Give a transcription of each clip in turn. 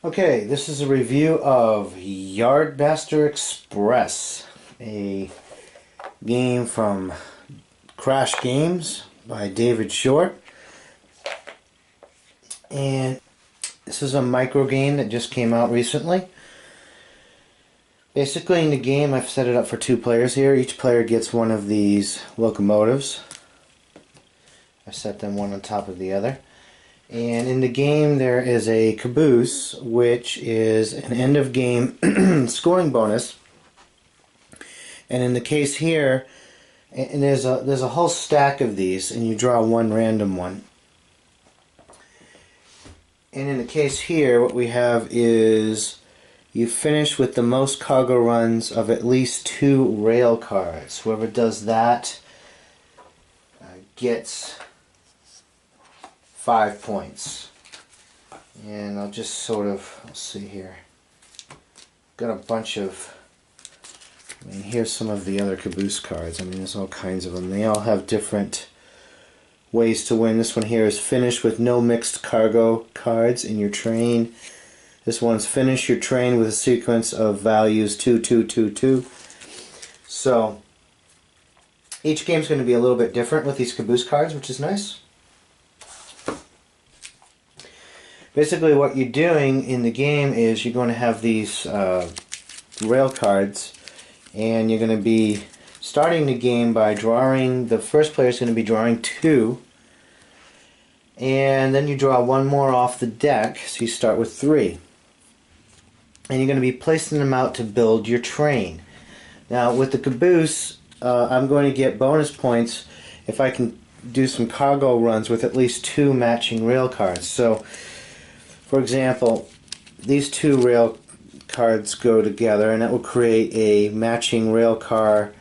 Okay, this is a review of Yardmaster Express, a game from Crash Games by David Shore. And this is a micro game that just came out recently. Basically in the game I've set it up for 2 players here. Each player gets one of these locomotives. I've set them one on top of the other. And in the game there is a caboose, which is an end of game scoring bonus. And in the case here, and there's a whole stack of these, and you draw one random one. And in the case here, what we have is you finish with the most cargo runs of at least 2 rail cars. Whoever does that gets 5 points. And I'll just sort of, let's see here. Got a bunch of, here's some of the other caboose cards. There's all kinds of them. They all have different ways to win. This one here is finish with no mixed cargo cards in your train. This one's finish your train with a sequence of values 2, 2, 2, 2. So each game's going to be a little bit different with these caboose cards, which is nice. Basically what you're doing in the game is you're going to have these rail cards, and you're going to be starting the game by drawing, the first player is going to be drawing 2, and then you draw one more off the deck, so you start with 3. And you're going to be placing them out to build your train. Now with the caboose, I'm going to get bonus points if I can do some cargo runs with at least 2 matching rail cards. So for example, these 2 rail cards go together, and that will create a matching rail car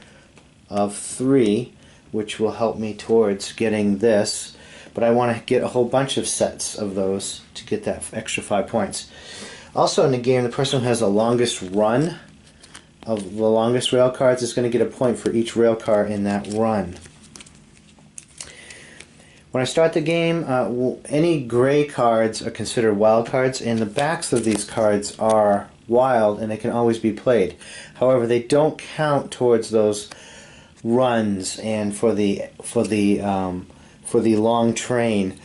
of 3, which will help me towards getting this. But I want to get a whole bunch of sets of those to get that extra 5 points. Also in the game, the person who has the longest run of the longest rail cards is going to get a point for each rail car in that run. When I start the game, any gray cards are considered wild cards, and the backs of these cards are wild and they can always be played. However, they don't count towards those runs and for the long train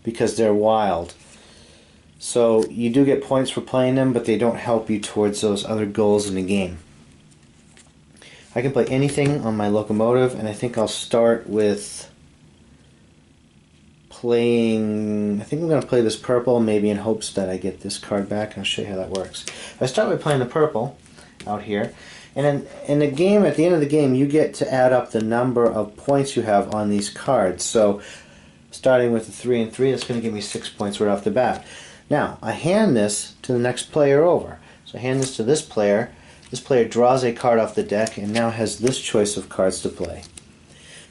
because they're wild. So you do get points for playing them, but they don't help you towards those other goals in the game. I can play anything on my locomotive, and I think I'll start with playing, I think I'm going to play this purple, maybe in hopes that I get this card back. I'll show you how that works. I start by playing the purple out here, and then in the game, at the end of the game, you get to add up the number of points you have on these cards. So starting with the 3 and 3, that's going to give me 6 points right off the bat. Now I hand this to the next player over. So I hand this to this player. This player draws a card off the deck and now has this choice of cards to play.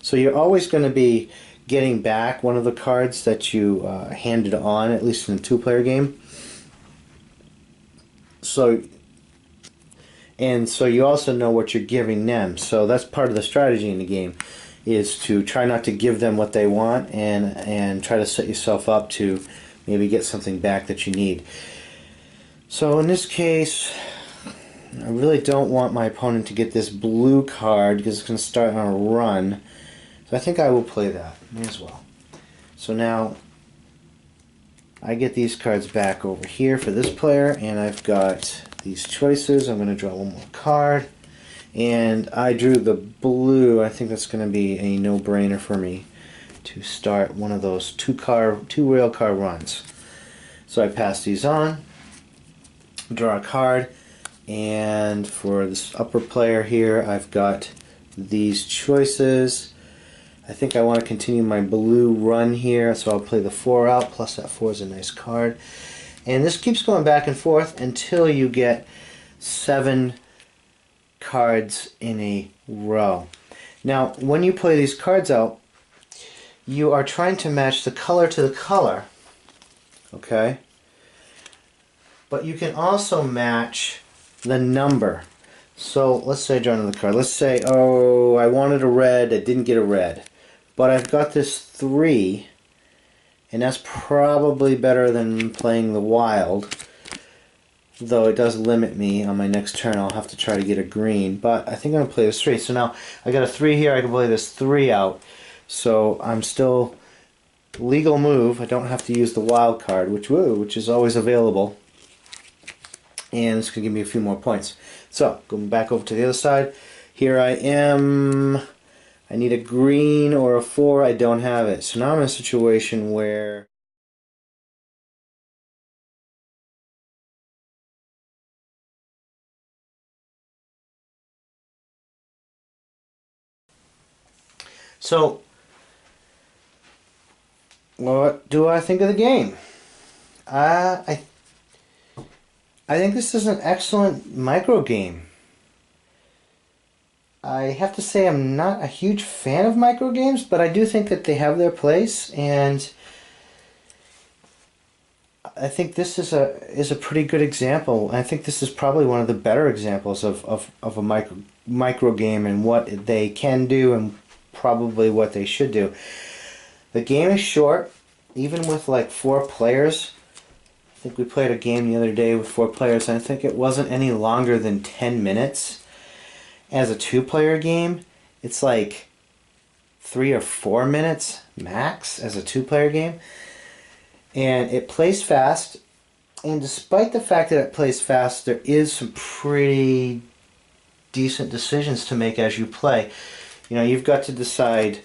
So you're always going to be getting back one of the cards that you handed on, at least in a 2-player game. So you also know what you're giving them. So that's part of the strategy in the game, is to try not to give them what they want and try to set yourself up to maybe get something back that you need. So in this case, I really don't want my opponent to get this blue card because it's going to start on a run. So I think I will play that. May as well. So now I get these cards back over here for this player, and I've got these choices. I'm going to draw one more card, and I drew the blue. I think that's going to be a no-brainer for me to start one of those 2 rail car runs. So I pass these on, draw a card, and for this upper player here, I've got these choices. I think I want to continue my blue run here, so I'll play the 4 out, plus that 4 is a nice card. And this keeps going back and forth until you get 7 cards in a row. Now, when you play these cards out, you are trying to match the color to the color, okay? But you can also match the number. So let's say I draw another card. Let's say, oh, I wanted a red, I didn't get a red. But I've got this 3, and that's probably better than playing the wild. though it does limit me on my next turn. I'll have to try to get a green, but I think I'm going to play this 3. So now I got a 3 here. I can play this 3 out. So I'm still legal move. I don't have to use the wild card, which is always available. And it's going to give me a few more points. So going back over to the other side. Here I am. I need a green or a 4. I don't have it. So now I'm in a situation where so what do I think of the game? I think this is an excellent micro game. I have to say I'm not a huge fan of micro games, but I do think that they have their place, and I think this is a pretty good example. I think this is probably one of the better examples of a micro game and what they can do and probably what they should do. The game is short, even with like 4 players. I think we played a game the other day with 4 players, and I think it wasn't any longer than 10 minutes. As a 2-player game, it's like 3 or 4 minutes max as a 2-player game. And it plays fast, and despite the fact that it plays fast, there is some pretty decent decisions to make as you play. You know, you've got to decide,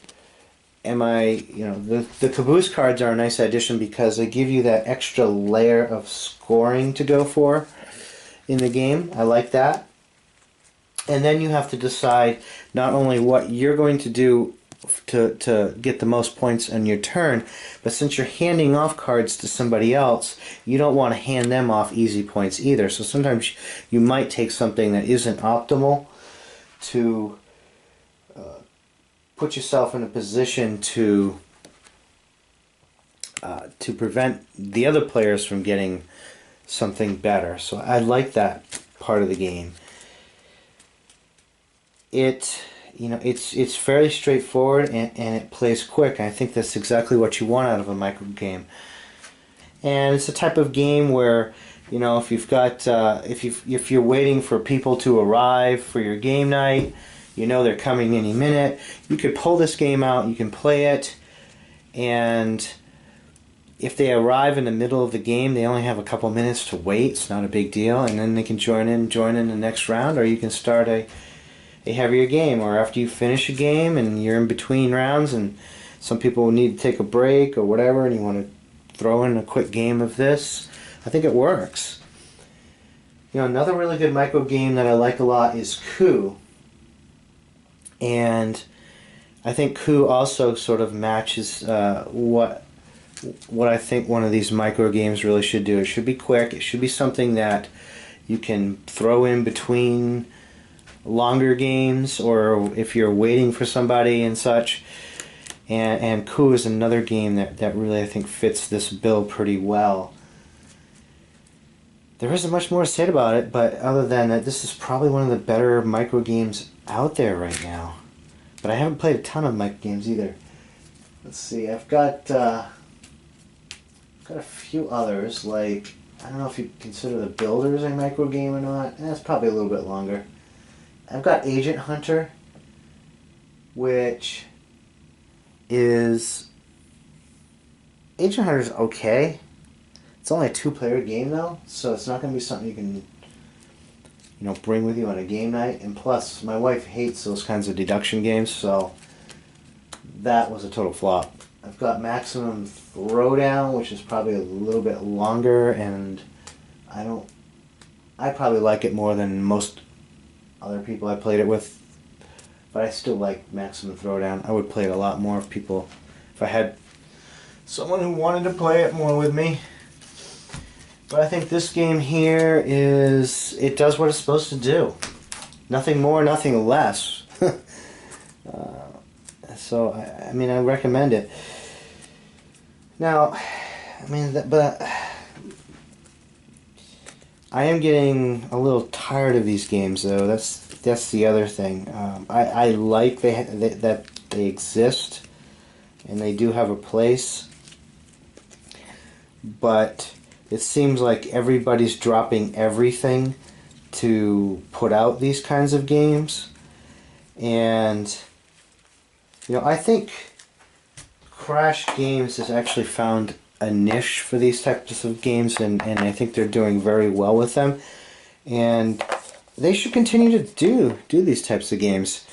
the caboose cards are a nice addition because they give you that extra layer of scoring to go for in the game. I like that. And then you have to decide not only what you're going to do to get the most points on your turn, but since you're handing off cards to somebody else, you don't want to hand them off easy points either. So sometimes you might take something that isn't optimal to put yourself in a position to prevent the other players from getting something better. So I like that part of the game. It's fairly straightforward and it plays quick. I think that's exactly what you want out of a micro game. And it's the type of game where, if you've got if you're waiting for people to arrive for your game night, they're coming any minute, you could pull this game out, you can play it, and if they arrive in the middle of the game, they only have a couple minutes to wait. It's not a big deal, and then they can join in the next round, or you can start a heavier game, or after you finish a game and you're in between rounds and some people need to take a break or whatever and you want to throw in a quick game of this, I think it works. Another really good micro game that I like a lot is Coup, and I think Coup also sort of matches what I think one of these micro games really should do. It should be quick, it should be something that you can throw in between longer games, or if you're waiting for somebody and such. And Coup is another game that really, I think, fits this bill pretty well. There isn't much more to say about it, but other than that, this is probably one of the better micro games out there right now. But I haven't played a ton of micro games either. Let's see, I've got a few others, like, I don't know if you consider the Builders a micro game or not. That's probably a little bit longer. I've got Agent Hunter, which is... Agent Hunter's okay. It's only a 2-player game though, so it's not going to be something you can, bring with you on a game night. And plus, my wife hates those kinds of deduction games, so that was a total flop. I've got Maximum Throwdown, which is probably a little bit longer, and I probably like it more than most other people I played it with, but I still like Maximum Throwdown. I would play it a lot more if I had someone who wanted to play it more with me. But I think this game here it does what it's supposed to do. Nothing more, nothing less. So, I recommend it. Now, but I am getting a little tired of these games, though. That's the other thing. I like that they exist, and they do have a place. But It seems like everybody's dropping everything to put out these kinds of games. And, I think Crash Games has actually found a niche for these types of games, and I think they're doing very well with them. And they should continue to do these types of games.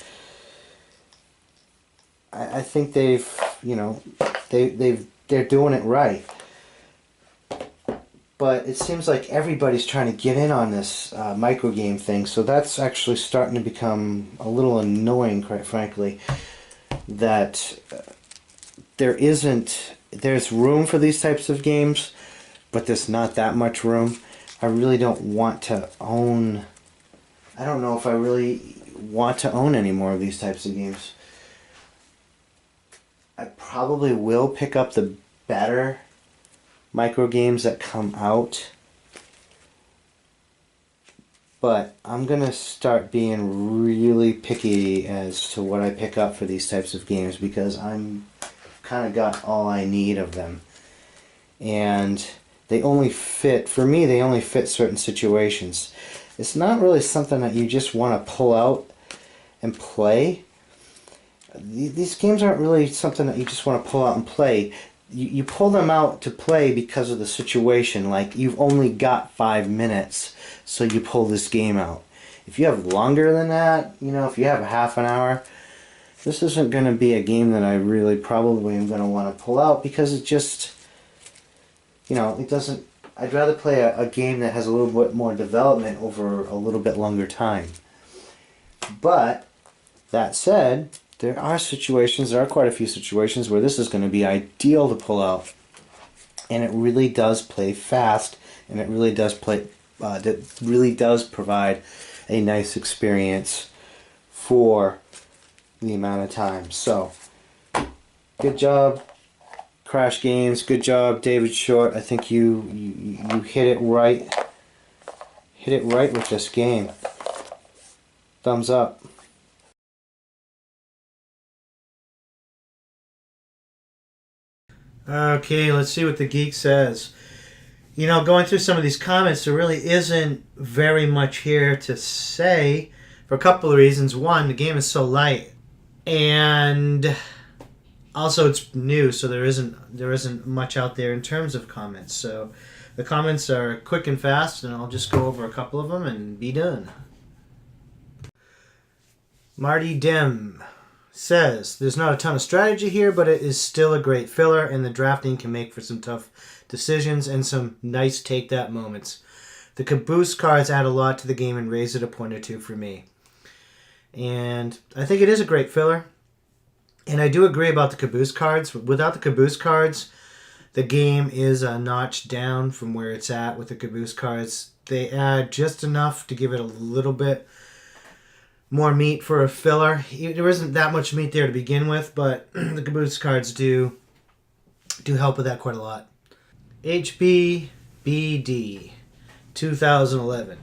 I think they're doing it right. But it seems like everybody's trying to get in on this micro game thing, so that's actually starting to become a little annoying, quite frankly. That there's room for these types of games, but there's not that much room. I really don't want to own. I don't know if I really want to own any more of these types of games. I probably will pick up the better micro games that come out, but I'm gonna start being really picky as to what I pick up for these types of games, because I'm kind of got all I need of them, and they only fit certain situations. It's not really something that you just want to pull out and play. These games aren't really something that you just want to pull out and play. You pull them out to play because of the situation. Like, you've only got 5 minutes, so you pull this game out. If you have longer than that, if you have a half an hour, this isn't going to be a game that I really probably am going to want to pull out, because it just, it doesn't. I'd rather play a game that has a little bit more development over a little bit longer time. But that said, there are quite a few situations where this is going to be ideal to pull out, and it really does play fast, and it really does provide a nice experience for the amount of time. So, good job, Crash Games. Good job, David Short. I think you hit it right. Hit it right with this game. Thumbs up. Okay, let's see what the geek says. Going through some of these comments, there really isn't very much here to say for a couple of reasons. One, the game is so light, and also it's new, so there isn't much out there in terms of comments. So the comments are quick and fast, and I'll just go over a couple of them and be done. Marty Dim says, there's not a ton of strategy here, but it is still a great filler, and the drafting can make for some tough decisions and some nice take that moments. The caboose cards add a lot to the game and raise it a point or two for me. And I think it is a great filler. And I do agree about the caboose cards. Without the caboose cards, the game is a notch down from where it's at with the caboose cards. They add just enough to give it a little bit more meat for a filler. There isn't that much meat there to begin with, but the caboose cards do help with that quite a lot. HBBD 2011.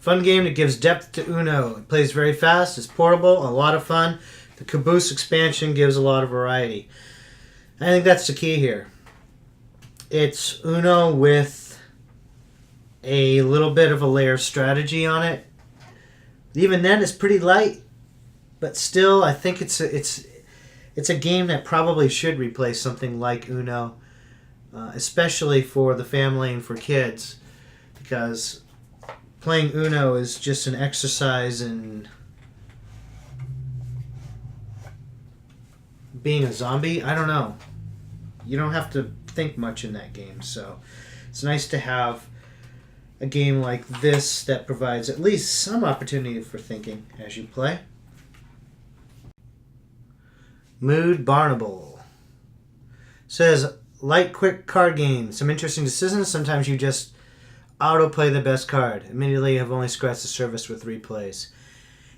Fun game that gives depth to Uno. It plays very fast, it's portable, a lot of fun. The caboose expansion gives a lot of variety. I think that's the key here. It's Uno with a little bit of a layer of strategy on it. Even then, it's pretty light, but still, I think it's a game that probably should replace something like Uno, especially for the family and for kids, because playing Uno is just an exercise in being a zombie. I don't know. You don't have to think much in that game, so it's nice to have a game like this that provides at least some opportunity for thinking as you play. Mood Barnable says, light, quick card game. Some interesting decisions. Sometimes you just auto-play the best card. Admittedly, I've only scratched the surface with 3 plays.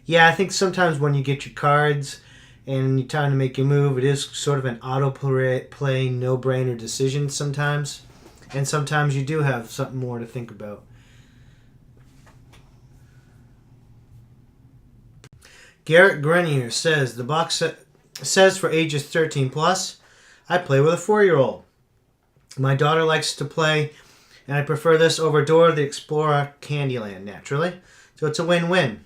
Yeah, I think sometimes when you get your cards and you're trying to make your move, it is sort of an auto-play, no-brainer decision sometimes. And sometimes you do have something more to think about. Garrett Grenier says, the box says for ages 13 plus. I play with a 4-year-old. My daughter likes to play And I prefer this over Dora the Explorer Candyland, naturally. So it's a win-win.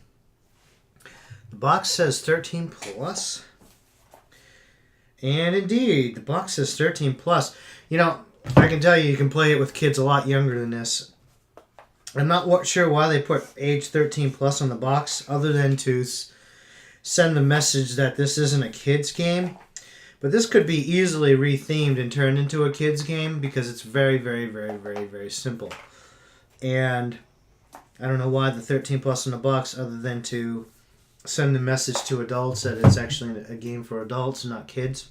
The box says 13 plus. And indeed, the box says 13 plus. You know, I can tell you can play it with kids a lot younger than this. I'm not sure why they put age 13 plus on the box, other than to send the message that this isn't a kid's game. But this could be easily rethemed and turned into a kid's game because it's very, very, very, very, very simple. And I don't know why the 13 plus on the box, other than to send the message to adults that it's actually a game for adults and not kids.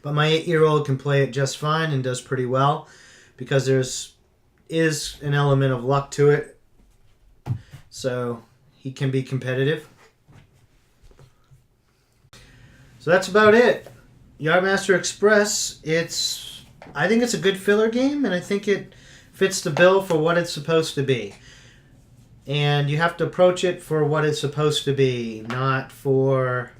But my 8-year-old can play it just fine and does pretty well because is an element of luck to it. So he can be competitive. So that's about it. Yardmaster Express, I think it's a good filler game, and I think it fits the bill for what it's supposed to be. And you have to approach it for what it's supposed to be, not for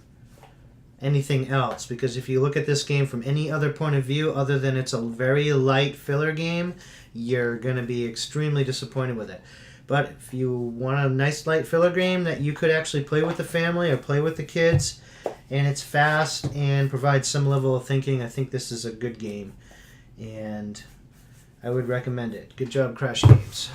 anything else. Because if you look at this game from any other point of view other than it's a very light filler game, you're going to be extremely disappointed with it. But if you want a nice light filler game that you could actually play with the family or play with the kids, and it's fast and provides some level of thinking, I think this is a good game. And I would recommend it. Good job, Crash Games.